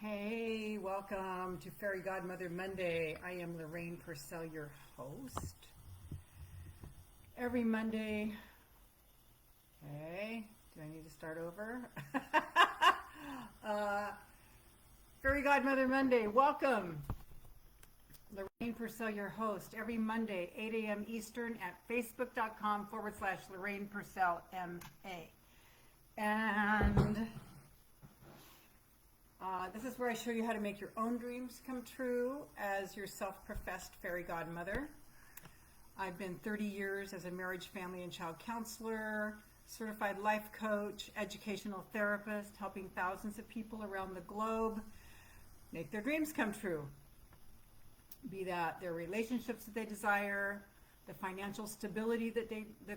Hey, welcome to Fairy Godmother Monday. I am Lorraine Pursell, your host. Every Monday, okay, do I need to start over? Fairy Godmother Monday, welcome. Lorraine Pursell, your host, every Monday, 8 a.m. Eastern at facebook.com/Lorraine Pursell MA. And this is where I show you how to make your own dreams come true as your self-professed fairy godmother. I've been 30 years as a marriage, family, and child counselor, certified life coach, educational therapist, helping thousands of people around the globe make their dreams come true. Be that their relationships that they desire, the financial stability that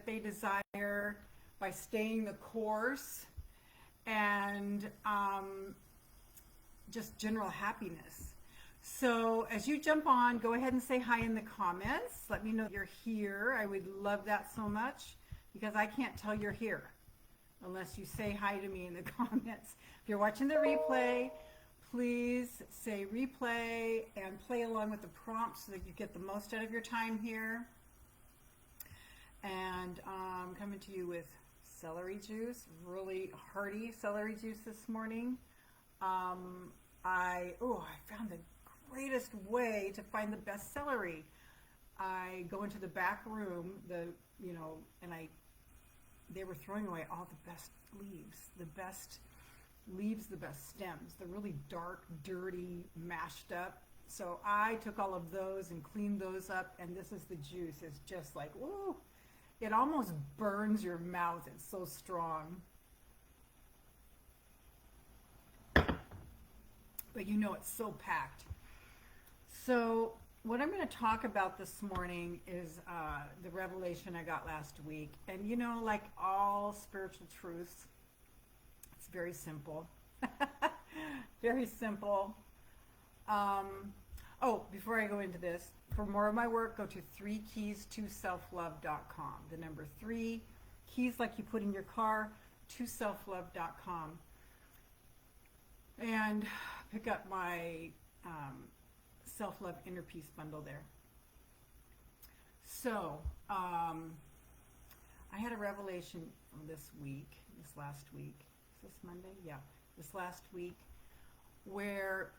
they desire, by staying the course, and just general happiness. So as you jump on, go ahead and say hi in the comments. Let me know you're here. I would love that so much because I can't tell you're here unless you say hi to me in the comments. If you're watching the replay, please say replay and play along with the prompts so that you get the most out of your time here. And I'm coming to you with celery juice, really hearty celery juice this morning. I found the greatest way to find the best celery. I go into the back room, they were throwing away all the best leaves, the best stems, the really dark, dirty, mashed up. So I took all of those and cleaned those up, and this is the juice. It's just like, ooh, it almost burns your mouth. It's so strong. But you know it's so packed. So what I'm going to talk about this morning is the revelation I got last week. And you know, like all spiritual truths, it's very simple. Very simple. Before I go into this, for more of my work, go to 3keys2selflove.com. The number 3 keys like you put in your car, to selflove.com. And pick up my self-love inner peace bundle there. So I had a revelation this last week. Is this Monday? Yeah, this last week, where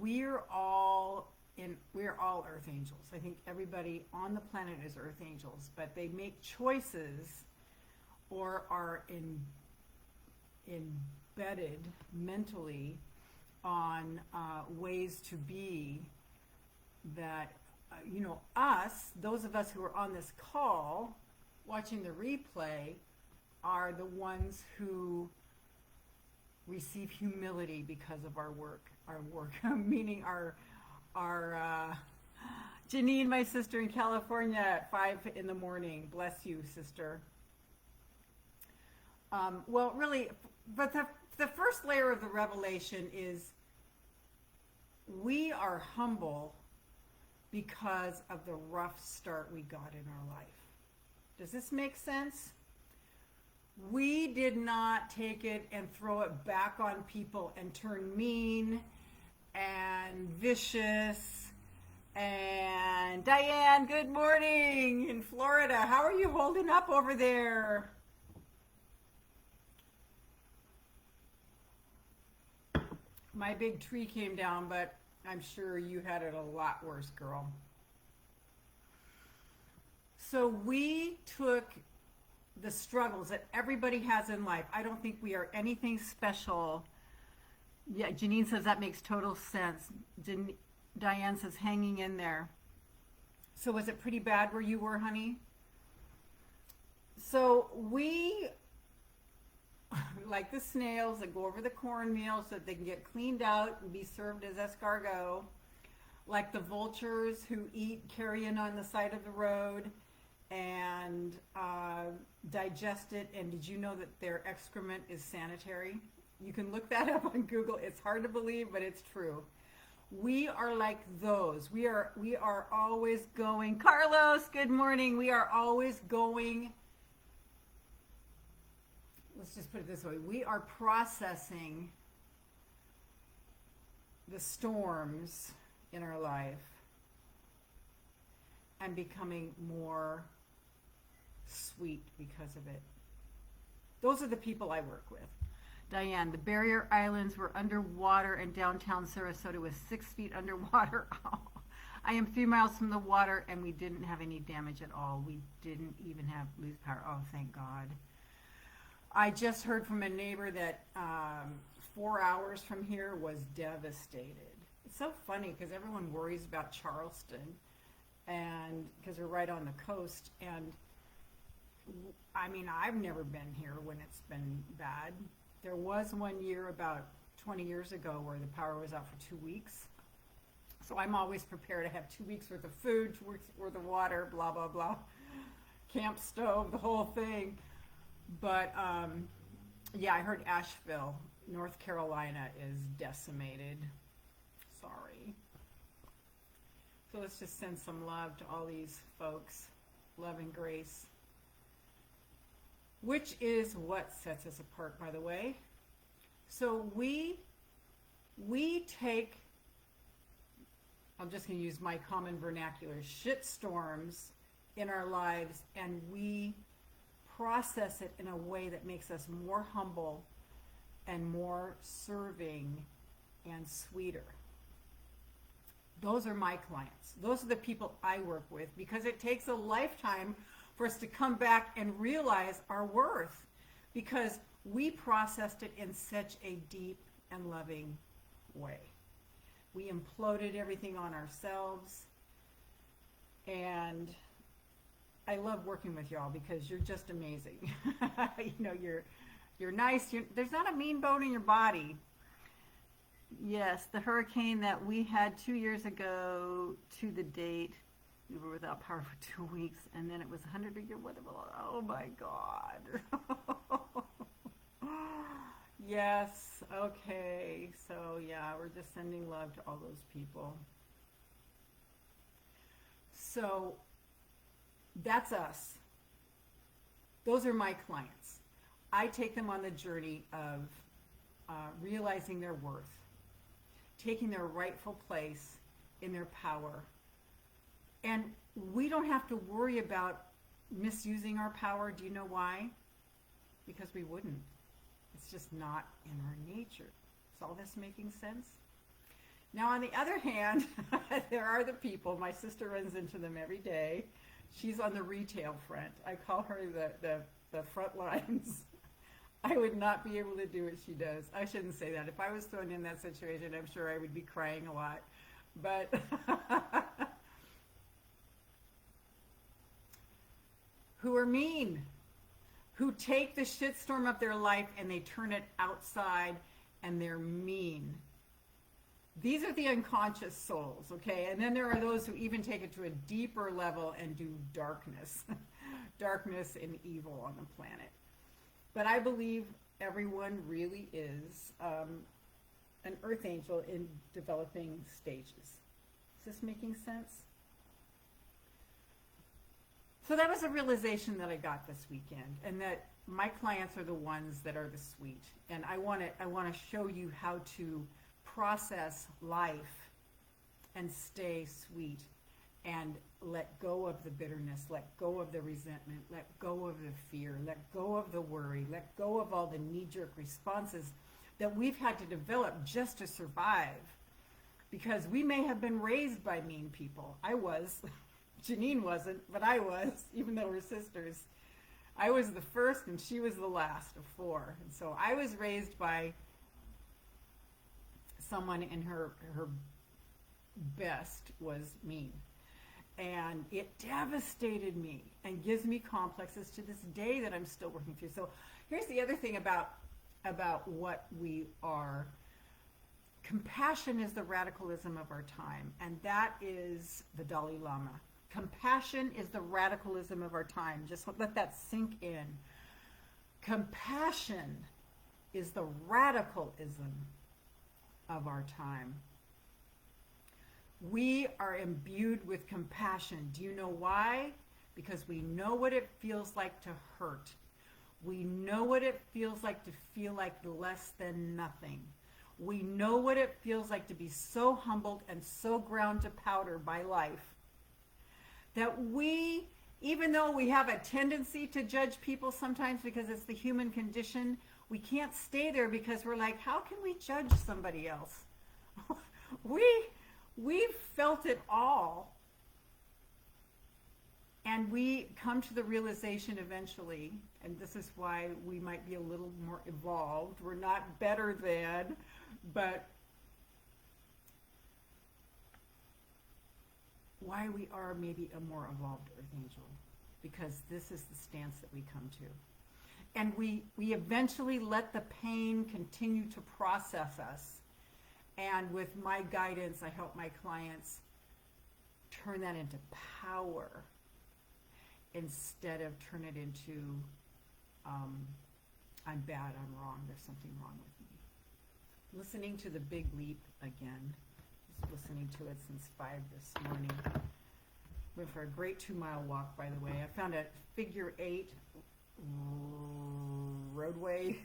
we're all earth angels. I think everybody on the planet is earth angels, but they make choices or are embedded mentally on ways to be that, those of us who are on this call watching the replay are the ones who receive humility because of our work, meaning our Janine, my sister in California at 5 in the morning. Bless you, sister. But the first layer of the revelation is we are humble because of the rough start we got in our life. Does this make sense? We did not take it and throw it back on people and turn mean and vicious. And Diane, good morning in Florida. How are you holding up over there? My big tree came down, but I'm sure you had it a lot worse, girl. So we took the struggles that everybody has in life. I don't think we are anything special. Yeah, Janine says that makes total sense. Diane says hanging in there. So was it pretty bad where you were, honey? So we, like the snails that go over the cornmeal so that they can get cleaned out and be served as escargot, like the vultures who eat carrion on the side of the road and digest it. And did you know that their excrement is sanitary? You can look that up on Google. It's hard to believe, but it's true. We are like those. We are always going. Carlos, good morning. We are always going let's just put it this way, we are processing the storms in our life and becoming more sweet because of it. Those are the people I work with. Diane, the barrier islands were underwater and downtown Sarasota was 6 feet underwater. I am 3 miles from the water and we didn't have any damage at all. We didn't even have lose power. Oh, thank God. I just heard from a neighbor that 4 hours from here was devastated. It's so funny because everyone worries about Charleston and because we're right on the coast, and I mean, I've never been here when it's been bad. There was one year about 20 years ago where the power was out for 2 weeks. So I'm always prepared. I have 2 weeks worth of food, 2 weeks worth of water, blah, blah, blah. Camp stove, the whole thing. But yeah, I heard Asheville, North Carolina is decimated. Sorry. So let's just send some love to all these folks. Love and grace. Which is what sets us apart, by the way. So we take, I'm just going to use my common vernacular, shit storms in our lives, and we process it in a way that makes us more humble and more serving and sweeter. Those are my clients. Those are the people I work with, because it takes a lifetime for us to come back and realize our worth, because we processed it in such a deep and loving way. We imploded everything on ourselves, and I love working with y'all because you're just amazing. You know, you're nice. There's not a mean bone in your body. Yes, the hurricane that we had 2 years ago to the date, we were without power for 2 weeks, and then it was 100-degree weather. Oh my God. Yes, okay. So yeah, we're just sending love to all those people. So that's us. Those are my clients. I take them on the journey of realizing their worth, taking their rightful place in their power. And we don't have to worry about misusing our power. Do you know why? Because we wouldn't. It's just not in our nature. Is all this making sense? Now, on the other hand, there are the people, my sister runs into them every day. She's on the retail front. I call her the front lines. I would not be able to do what she does. I shouldn't say that. If I was thrown in that situation, I'm sure I would be crying a lot. But who are mean, who take the shitstorm of their life and they turn it outside, and they're mean. These are the unconscious souls, okay? And then there are those who even take it to a deeper level and do darkness, darkness and evil on the planet. But I believe everyone really is an earth angel in developing stages. Is this making sense? So that was a realization that I got this weekend, and that my clients are the ones that are the sweet. And I want to show you how to process life and stay sweet and let go of the bitterness, let go of the resentment, let go of the fear, let go of the worry, let go of all the knee-jerk responses that we've had to develop just to survive. Because we may have been raised by mean people. I was. Janine wasn't, but I was, even though we're sisters. I was the first and she was the last of 4. And so I was raised by someone in her best was mean. And it devastated me and gives me complexes to this day that I'm still working through. So here's the other thing about what we are. Compassion is the radicalism of our time, and that is the Dalai Lama. Compassion is the radicalism of our time. Just let that sink in. Compassion is the radicalism of our time. We are imbued with compassion. Do you know why? Because we know what it feels like to hurt. We know what it feels like to feel like less than nothing. We know what it feels like to be so humbled and so ground to powder by life that we, even though we have a tendency to judge people sometimes because it's the human condition, we can't stay there because we're like, how can we judge somebody else? We've felt it all. And we come to the realization eventually, and this is why we might be a little more evolved. We're not better than, but why we are maybe a more evolved earth angel, because this is the stance that we come to. And we eventually let the pain continue to process us. And with my guidance, I help my clients turn that into power instead of turn it into, I'm bad, I'm wrong, there's something wrong with me. Listening to The Big Leap again. Just listening to it since 5 this morning. Went for a great 2-mile walk, by the way. I found a figure 8 roadway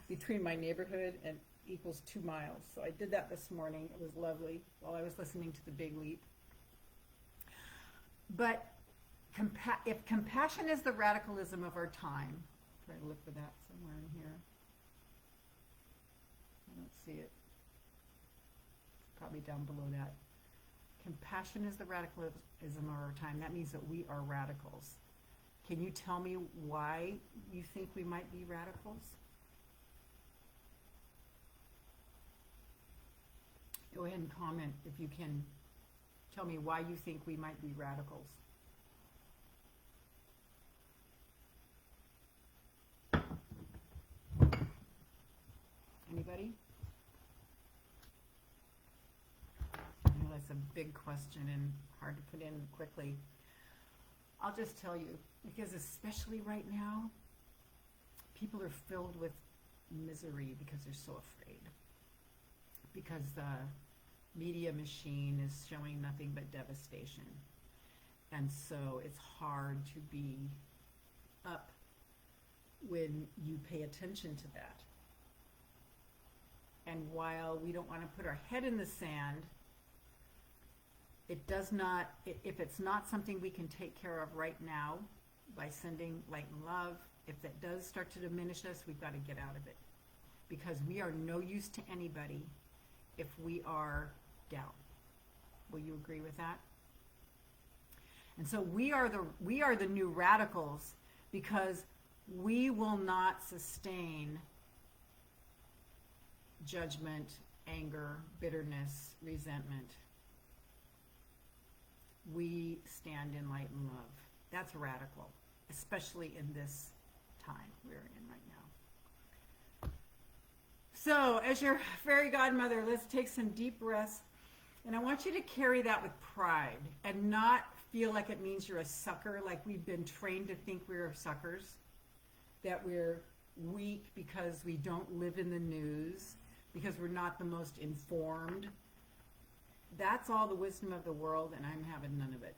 between my neighborhood and equals 2 miles. So I did that this morning. It was lovely while I was listening to The Big Leap. But if compassion is the radicalism of our time, try to look for that somewhere in here. I don't see it. It's probably down below that. Compassion is the radicalism of our time. That means that we are radicals. Can you tell me why you think we might be radicals? Go ahead and comment if you can tell me why you think we might be radicals. Anybody? I know that's a big question and hard to put in quickly. I'll just tell you, because especially right now, people are filled with misery because they're so afraid. Because the media machine is showing nothing but devastation. And so it's hard to be up when you pay attention to that. And while we don't want to put our head in the sand, it does not, if it's not something we can take care of right now by sending light and love, if that does start to diminish us, we've got to get out of it. Because we are no use to anybody if we are down. Will you agree with that? And so we are the new radicals, because we will not sustain judgment, anger, bitterness, resentment. We stand in light and love. That's radical, especially in this time we're in right now. So, as your fairy godmother, let's take some deep breaths. And I want you to carry that with pride and not feel like it means you're a sucker, like we've been trained to think we're suckers, that we're weak because we don't live in the news, because we're not the most informed. That's all the wisdom of the world, and I'm having none of it.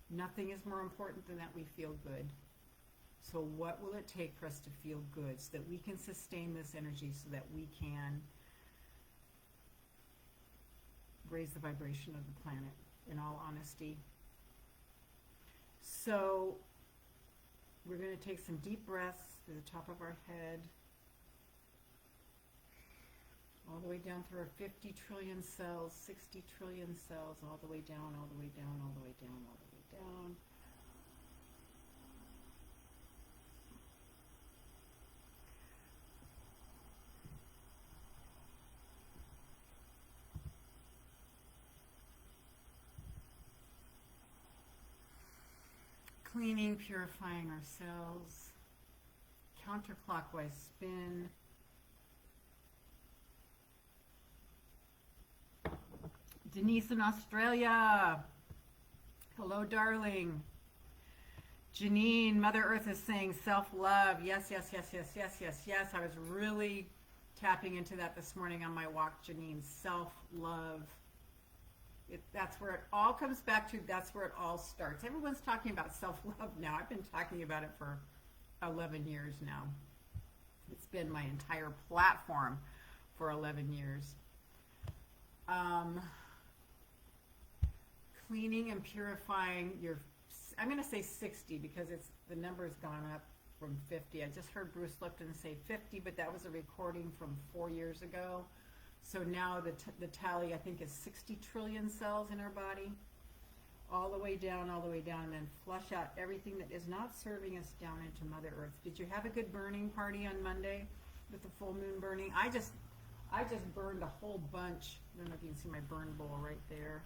Nothing is more important than that we feel good. So what will it take for us to feel good so that we can sustain this energy, so that we can raise the vibration of the planet, in all honesty? So we're going to take some deep breaths through the top of our head, all the way down through our 50 trillion cells, 60 trillion cells, all the way down, all the way down, all the way down, all the way down. Cleaning, purifying our cells. Counterclockwise spin. Denise in Australia. Hello, darling. Janine, Mother Earth is saying self-love. Yes, yes, yes, yes, yes, yes, yes. I was really tapping into that this morning on my walk, Janine. Self-love. That's where it all comes back to. That's where it all starts. Everyone's talking about self-love now. I've been talking about it for 11 years now. It's been my entire platform for 11 years. Cleaning and purifying your, I'm going to say 60 because the number's gone up from 50. I just heard Bruce Lipton say 50, but that was a recording from 4 years ago. So now the tally, I think, is 60 trillion cells in our body, all the way down, and then flush out everything that is not serving us down into Mother Earth. Did you have a good burning party on Monday with the full moon burning? I just burned a whole bunch. I don't know if you can see my burn bowl right there.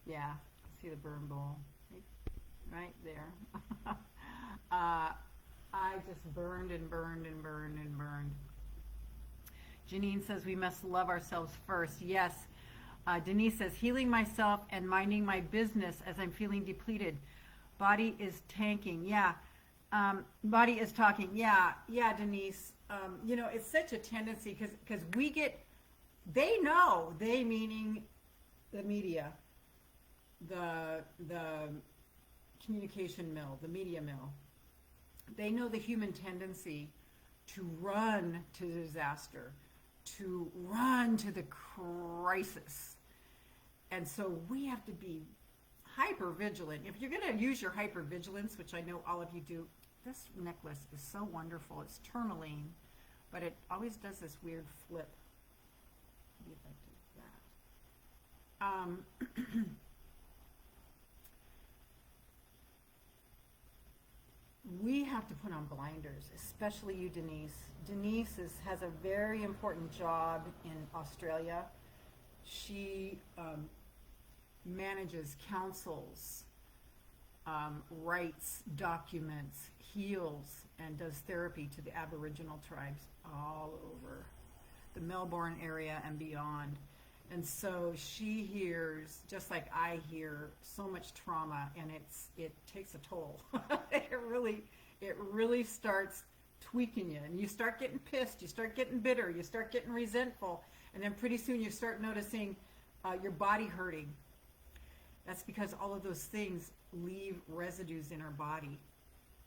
Yeah, see the burn bowl right there. I just burned and burned and burned and burned. Janine says we must love ourselves first. Yes. Denise says healing myself and minding my business as I'm feeling depleted. Body is tanking. Yeah. Body is talking. Yeah, Denise. You know, it's such a tendency because we get, they know, they meaning the media, the communication mill, the media mill. They know the human tendency to run to disaster, to run to the crisis. And so we have to be hyper vigilant. If you're going to use your hyper vigilance, which I know all of you do, this necklace is so wonderful. It's tourmaline, but it always does this weird flip. Maybe if I did that. We have to put on blinders, especially you, Denise. Denise has a very important job in Australia. She manages, counsels, writes, documents, heals, and does therapy to the Aboriginal tribes all over the Melbourne area and beyond. And so she hears, just like I hear, so much trauma, and it takes a toll. it really starts tweaking you, and you start getting pissed, you start getting bitter, you start getting resentful, and then pretty soon you start noticing your body hurting. That's because all of those things leave residues in our body.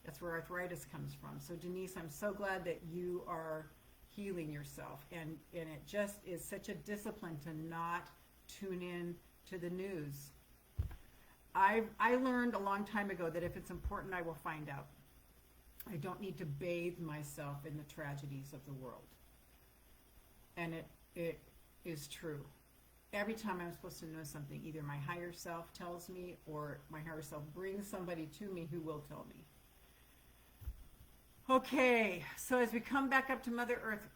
That's where arthritis comes from. So Denise, I'm so glad that you are healing yourself, and it just is such a discipline to not tune in to the news. I learned a long time ago that if it's important, I will find out. I don't need to bathe myself in the tragedies of the world. And it is true. Every time I'm supposed to know something, either my higher self tells me or my higher self brings somebody to me who will tell me. Okay, so as we come back up to Mother Earth,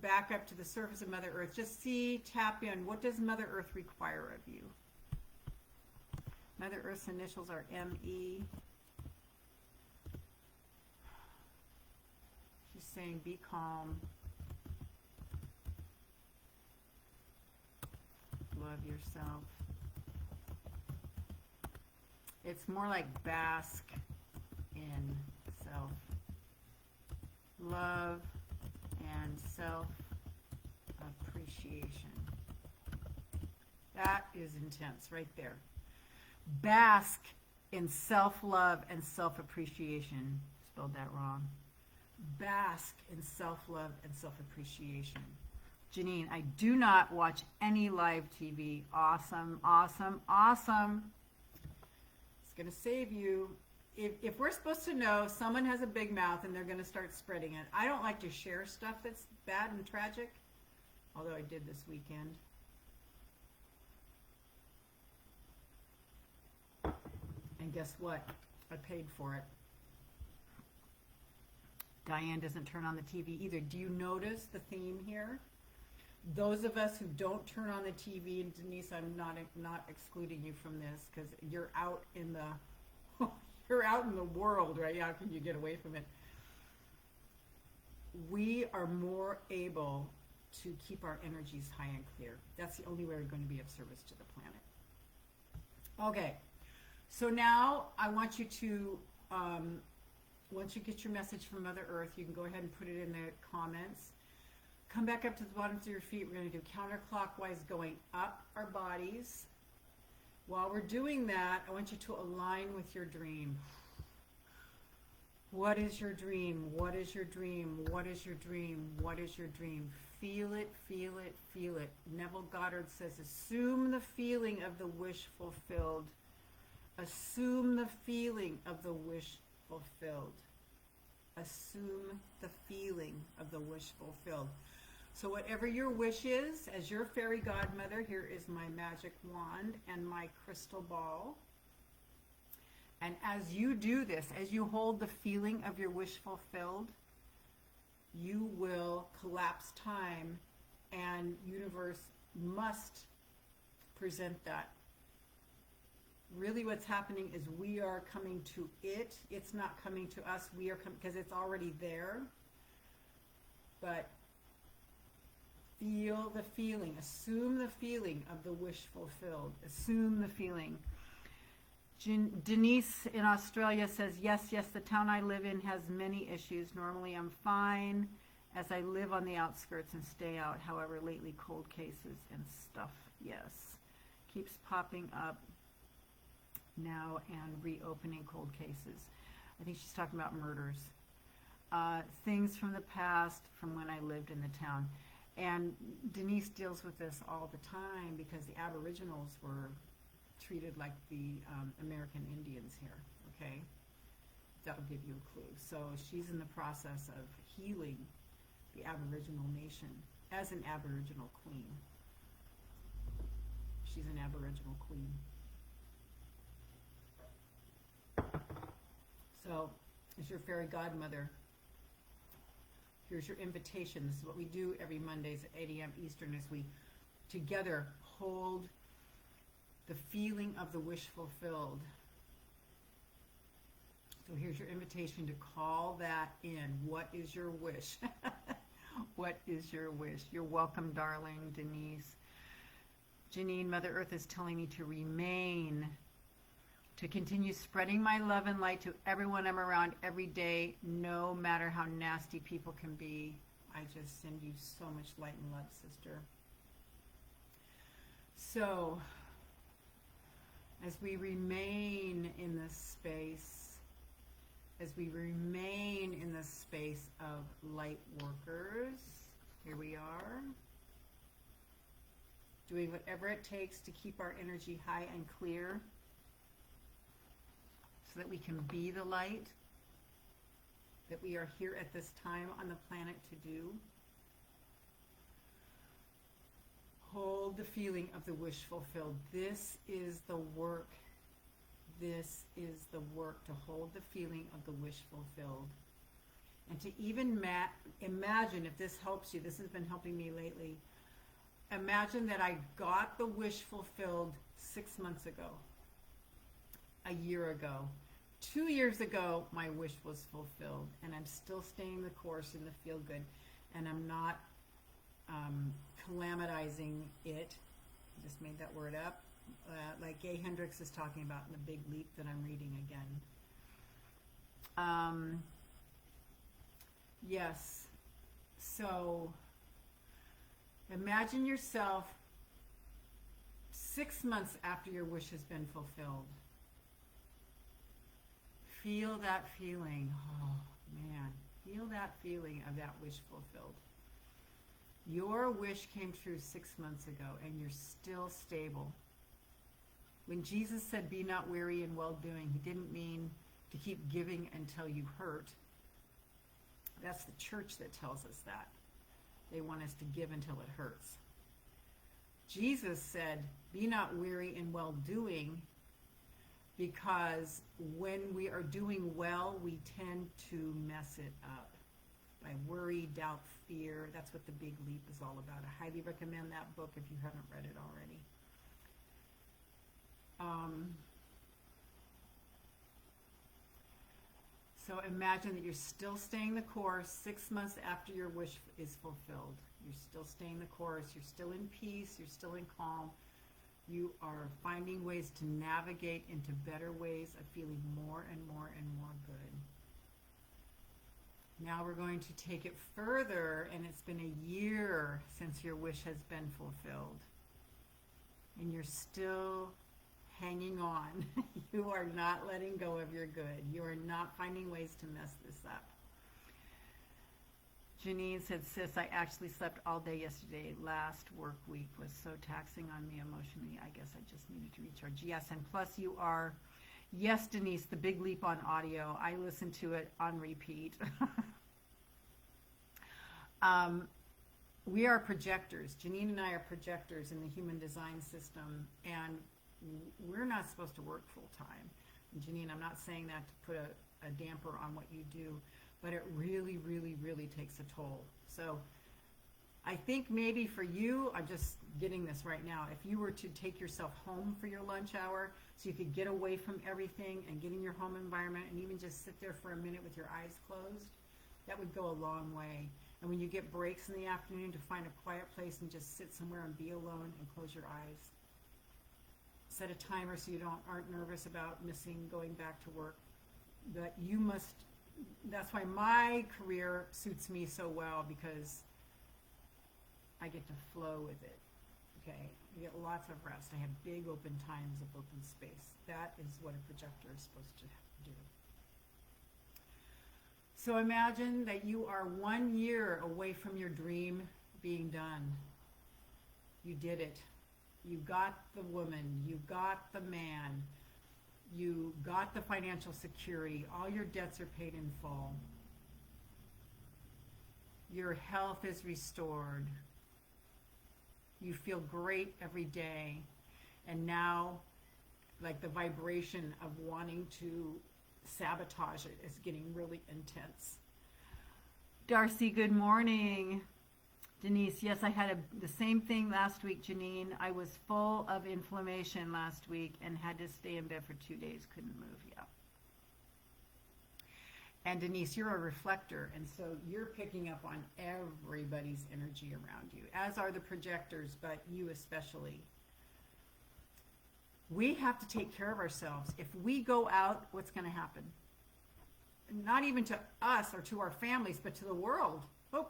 back up to the surface of Mother Earth, just tap in. What does Mother Earth require of you? Mother Earth's initials are M-E. She's saying be calm. Love yourself. It's more like bask in self love and self appreciation. That is intense right there. Bask in self-love and self-appreciation. Spelled that wrong. Bask in self-love and self-appreciation. Janine, I do not watch any live TV. Awesome, awesome, awesome. It's going to save you. If we're supposed to know someone has a big mouth and they're going to start spreading it, I don't like to share stuff that's bad and tragic, although I did this weekend. And guess what? I paid for it. Diane doesn't turn on the TV either. Do you notice the theme here? Those of us who don't turn on the TV, and Denise, I'm not excluding you from this because you're out in the you're out in the world, right? How can you get away from it? We are more able to keep our energies high and clear. That's the only way we're going to be of service to the planet. Okay, so now I want you to, once you get your message from Mother Earth, you can go ahead and put it in the comments. Come back up to the bottoms of your feet. We're going to do counterclockwise going up our bodies. While we're doing that, I want you to align with your dream. What is your dream? What is your dream? What is your dream? What is your dream? Feel it, feel it, feel it. Neville Goddard says, assume the feeling of the wish fulfilled. Assume the feeling of the wish fulfilled. Assume the feeling of the wish fulfilled. So whatever your wish is, as your fairy godmother, here is my magic wand and my crystal ball. And as you do this, as you hold the feeling of your wish fulfilled, you will collapse time, and universe must present that. Really what's happening is we are coming to it. It's not coming to us. We are coming because it's already there. But feel the feeling. Assume the feeling of the wish fulfilled. Assume the feeling. Denise in Australia says, yes, the town I live in has many issues. Normally I'm fine as I live on the outskirts and stay out. However, lately cold cases and stuff, yes, keeps popping up now and reopening cold cases. I think she's talking about murders. Things from the past, from when I lived in the town. And Denise deals with this all the time because the Aboriginals were treated like the American Indians here, okay? That'll give you a clue. So she's in the process of healing the Aboriginal nation as an Aboriginal queen. She's an Aboriginal queen. So, as your fairy godmother, here's your invitation. This is what we do every Mondays at 8 a.m. Eastern as we together hold the feeling of the wish fulfilled. So here's your invitation to call that in. What is your wish? What is your wish? You're welcome, darling Denise. Janine, Mother Earth is telling me to remain, to continue spreading my love and light to everyone I'm around every day, no matter how nasty people can be. I just send you so much light and love, sister. So, as we remain in this space, as we remain in this space of light workers, here we are, doing whatever it takes to keep our energy high and clear so that we can be the light that we are here at this time on the planet to do. Hold the feeling of the wish fulfilled. This is the work. This is the work, to hold the feeling of the wish fulfilled. And to even imagine, if this helps you, this has been helping me lately, imagine that I got the wish fulfilled 6 months ago, a year ago. 2 years ago, my wish was fulfilled, and I'm still staying the course in the feel good, and I'm not calamitizing it. I just made that word up. Like Gay Hendricks is talking about in The Big Leap that I'm reading again. Yes. So imagine yourself 6 months after your wish has been fulfilled. Feel that feeling. Oh, man. Feel that feeling of that wish fulfilled. Your wish came true 6 months ago, and you're still stable. When Jesus said, be not weary in well-doing, he didn't mean to keep giving until you hurt. That's the church that tells us that. They want us to give until it hurts. Jesus said, be not weary in well-doing, because when we are doing well, we tend to mess it up by worry, doubt, fear. That's what The Big Leap is all about. I highly recommend that book if you haven't read it already. So imagine that you're still staying the course 6 months after your wish is fulfilled. You're still staying the course. You're still in peace. You're still in calm. You are finding ways to navigate into better ways of feeling more and more and more good. Now we're going to take it further, and it's been a year since your wish has been fulfilled. And you're still hanging on. You are not letting go of your good. You are not finding ways to mess this up. Janine said, sis, I actually slept all day yesterday. Last work week was so taxing on me emotionally. I guess I just needed to recharge. Yes, and plus you are, yes, Denise, the big leap on audio. I listen to it on repeat. We are projectors. Janine and I are projectors in the human design system, and we're not supposed to work full time. And Janine, I'm not saying that to put a damper on what you do, but it really, really, really takes a toll. So I think maybe for you, I'm just getting this right now, if you were to take yourself home for your lunch hour so you could get away from everything and get in your home environment and even just sit there for a minute with your eyes closed, that would go a long way. And when you get breaks in the afternoon, to find a quiet place and just sit somewhere and be alone and close your eyes. Set a timer so you aren't nervous about missing going back to work. But you must, that's why my career suits me so well, because I get to flow with it. Okay, I get lots of rest. I have big open times of open space. That is what a projector is supposed to do. So imagine that you are 1 year away from your dream being done. You did it. You got the woman. You got the man. You got the financial security. All your debts are paid in full. Your health is restored. You feel great every day. And now, like, the vibration of wanting to sabotage it is getting really intense. Darcy, good morning. Denise, yes, I had the same thing last week, Janine. I was full of inflammation last week and had to stay in bed for 2 days, couldn't move. Yeah. And Denise, you're a reflector, and so you're picking up on everybody's energy around you, as are the projectors, but you especially. We have to take care of ourselves. If we go out, what's going to happen? Not even to us or to our families, but to the world. Oh,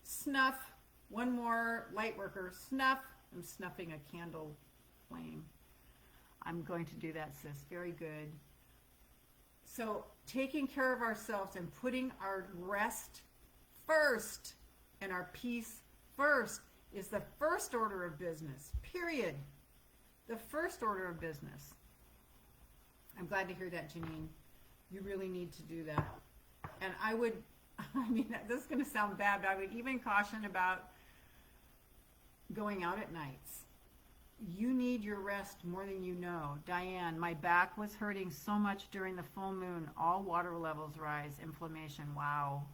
snuff. One more light worker. Snuff. I'm snuffing a candle flame. I'm going to do that, sis. Very good. So taking care of ourselves and putting our rest first and our peace first is the first order of business, period. The first order of business. I'm glad to hear that, Janine. You really need to do that. And I would, I mean, this is going to sound bad, but I would even caution about going out at nights. You need your rest more than you know. Diane, my back was hurting so much during the full moon. All water levels rise. Inflammation. Wow.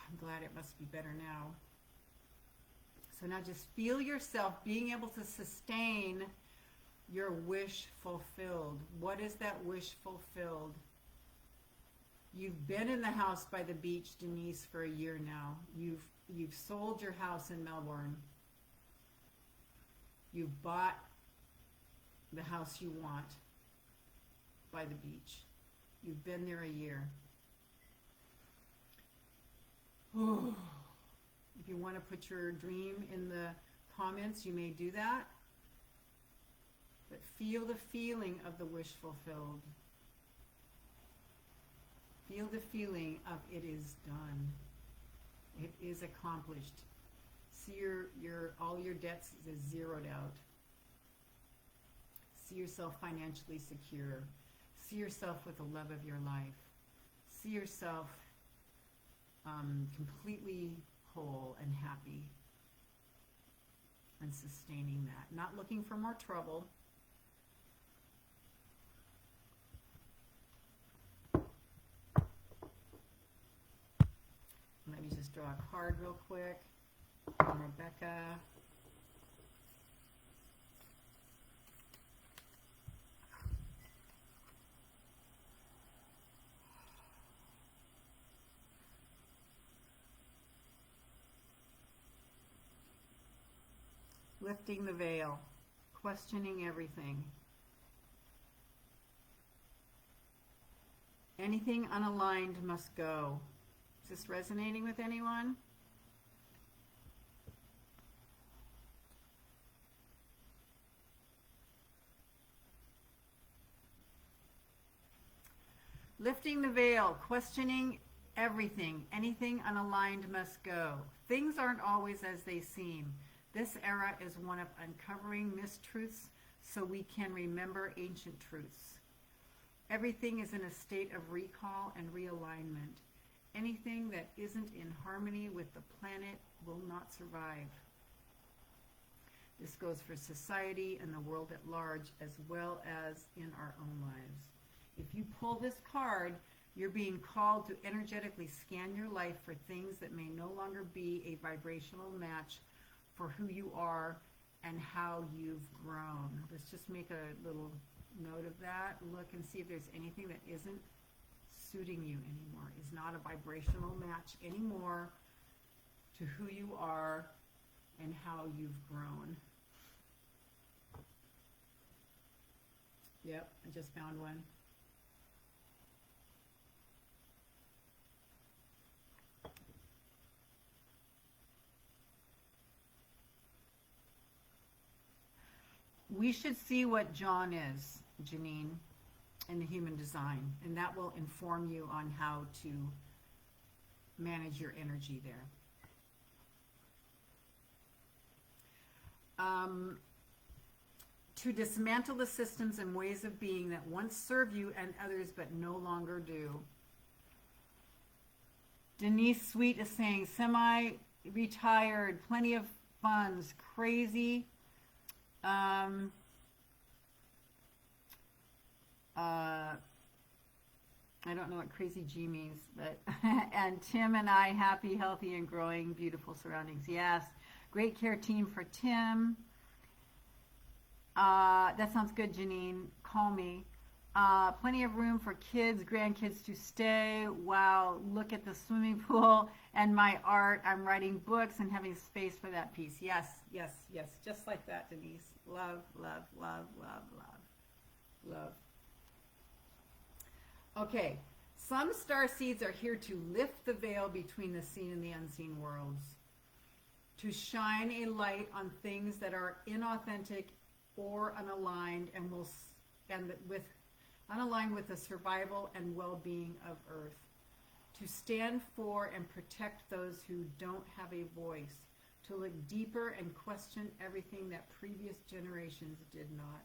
I'm glad it must be better now. So now just feel yourself being able to sustain your wish fulfilled. What is that wish fulfilled? You've been in the house by the beach, Denise, for a year now. You've sold your house in Melbourne. You've bought the house you want by the beach. You've been there a year. Oh. If you want to put your dream in the comments, you may do that. But feel the feeling of the wish fulfilled. Feel the feeling of it is done. It is accomplished. See all your debts is zeroed out. See yourself financially secure. See yourself with the love of your life. See yourself completely whole and happy and sustaining that. Not looking for more trouble. Let me just draw a card real quick from Rebecca. Lifting the veil, questioning everything. Anything unaligned must go. Is this resonating with anyone? Lifting the veil, questioning everything. Anything unaligned must go. Things aren't always as they seem. This era is one of uncovering mistruths so we can remember ancient truths. Everything is in a state of recall and realignment. Anything that isn't in harmony with the planet will not survive. This goes for society and the world at large, as well as in our own lives. If you pull this card, you're being called to energetically scan your life for things that may no longer be a vibrational match for who you are and how you've grown. Let's just make a little note of that. Look and see if there's anything that isn't suiting you anymore, is not a vibrational match anymore to who you are and how you've grown. Yep, I just found one. We should see what John is, Janine, in the human design, and that will inform you on how to manage your energy there. To dismantle the systems and ways of being that once served you and others but no longer do. Denise Sweet is saying, semi-retired, plenty of funds, crazy. I don't know what crazy G means, but and Tim and I, happy, healthy, and growing, beautiful surroundings. Yes, great care team for Tim. That sounds good, Janine. Call me. Plenty of room for kids, grandkids to stay. Wow, look at the swimming pool and my art. I'm writing books and having space for that piece. Yes, yes, yes. Just like that, Denise. Love, love, love, love, love, love. Okay, some star seeds are here to lift the veil between the seen and the unseen worlds, to shine a light on things that are inauthentic or unaligned unaligned with the survival and well-being of Earth, to stand for and protect those who don't have a voice, to look deeper and question everything that previous generations did not.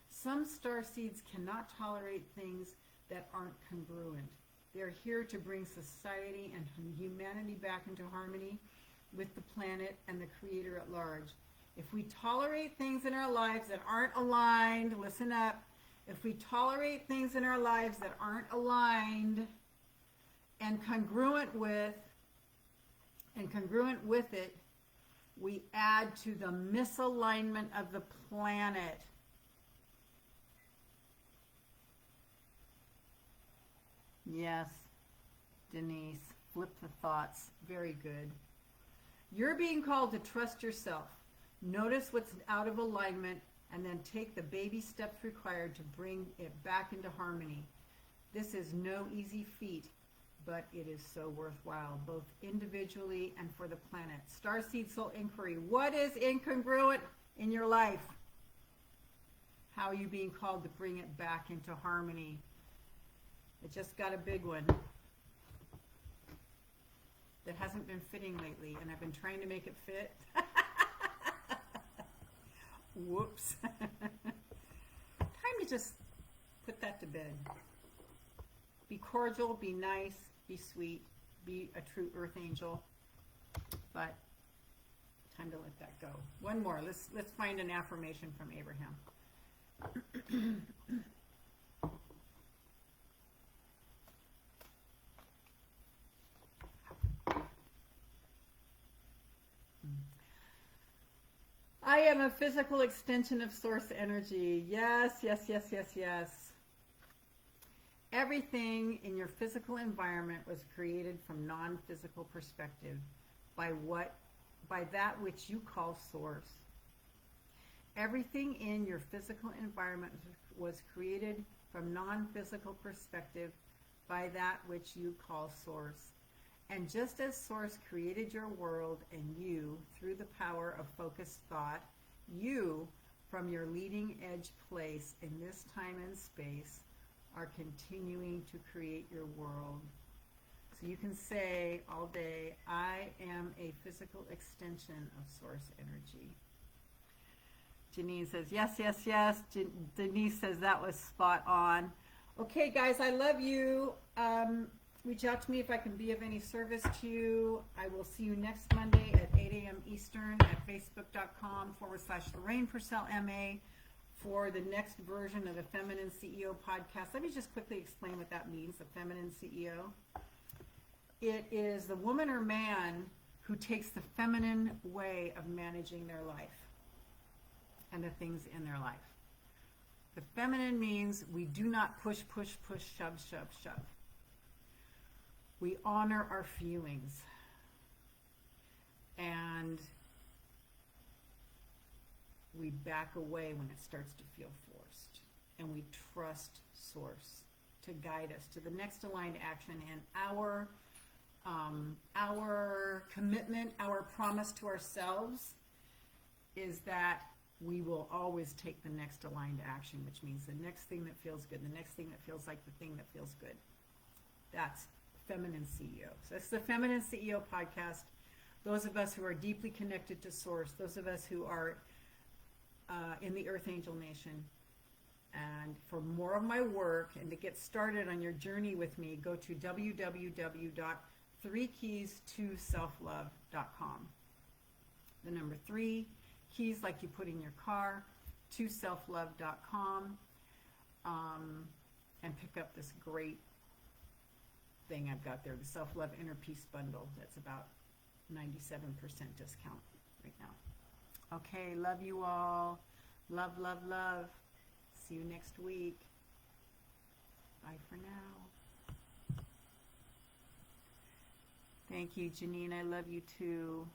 Some star seeds cannot tolerate things that aren't congruent. They're here to bring society and humanity back into harmony with the planet and the Creator at large. If we tolerate things in our lives that aren't aligned, listen up, if we tolerate things in our lives that aren't aligned and congruent with it, we add to the misalignment of the planet. Yes, Denise, flip the thoughts. Very good. You're being called to trust yourself. Notice what's out of alignment and then take the baby steps required to bring it back into harmony. This is no easy feat, but it is so worthwhile, both individually and for the planet. Starseed Soul Inquiry. What is incongruent in your life? How are you being called to bring it back into harmony? I just got a big one that hasn't been fitting lately, and I've been trying to make it fit. Whoops. Time to just put that to bed. Be cordial, be nice, be sweet, be a true earth angel. But time to let that go. One more. Let's find an affirmation from Abraham. I am a physical extension of source energy. Yes, yes, yes, yes, yes. Everything in your physical environment was created from non-physical perspective by that which you call source. Everything in your physical environment was created from non-physical perspective by that which you call Source. And just as Source created your world and you, through the power of focused thought, you, from your leading edge place in this time and space, are continuing to create your world. So you can say all day, I am a physical extension of Source energy. Janine says, yes, yes, yes. Denise says that was spot on. Okay, guys, I love you. Reach out to me if I can be of any service to you. I will see you next Monday at 8 a.m. Eastern at facebook.com/Lorraine Pursell MA for the next version of the Feminine CEO podcast. Let me just quickly explain what that means, the Feminine CEO. It is the woman or man who takes the feminine way of managing their life and the things in their life. The feminine means we do not push, push, push, shove, shove, shove. We honor our feelings. And we back away when it starts to feel forced. And we trust Source to guide us to the next aligned action. And our commitment, our promise to ourselves is that we will always take the next aligned action, which means the next thing that feels good, the next thing that feels like the thing that feels good. That's Feminine CEO. So it's the Feminine CEO podcast. Those of us who are deeply connected to Source, those of us who are in the Earth Angel Nation. And for more of my work and to get started on your journey with me, go to www.3keys2selflove.com. The number 3 keys, like you put in your car, to selflove.com, and pick up this great thing I've got there, the Self-Love Inner Peace Bundle. That's about 97% discount right now. Okay, love you all. Love, love, love. See you next week. Bye for now. Thank you, Janine. I love you too.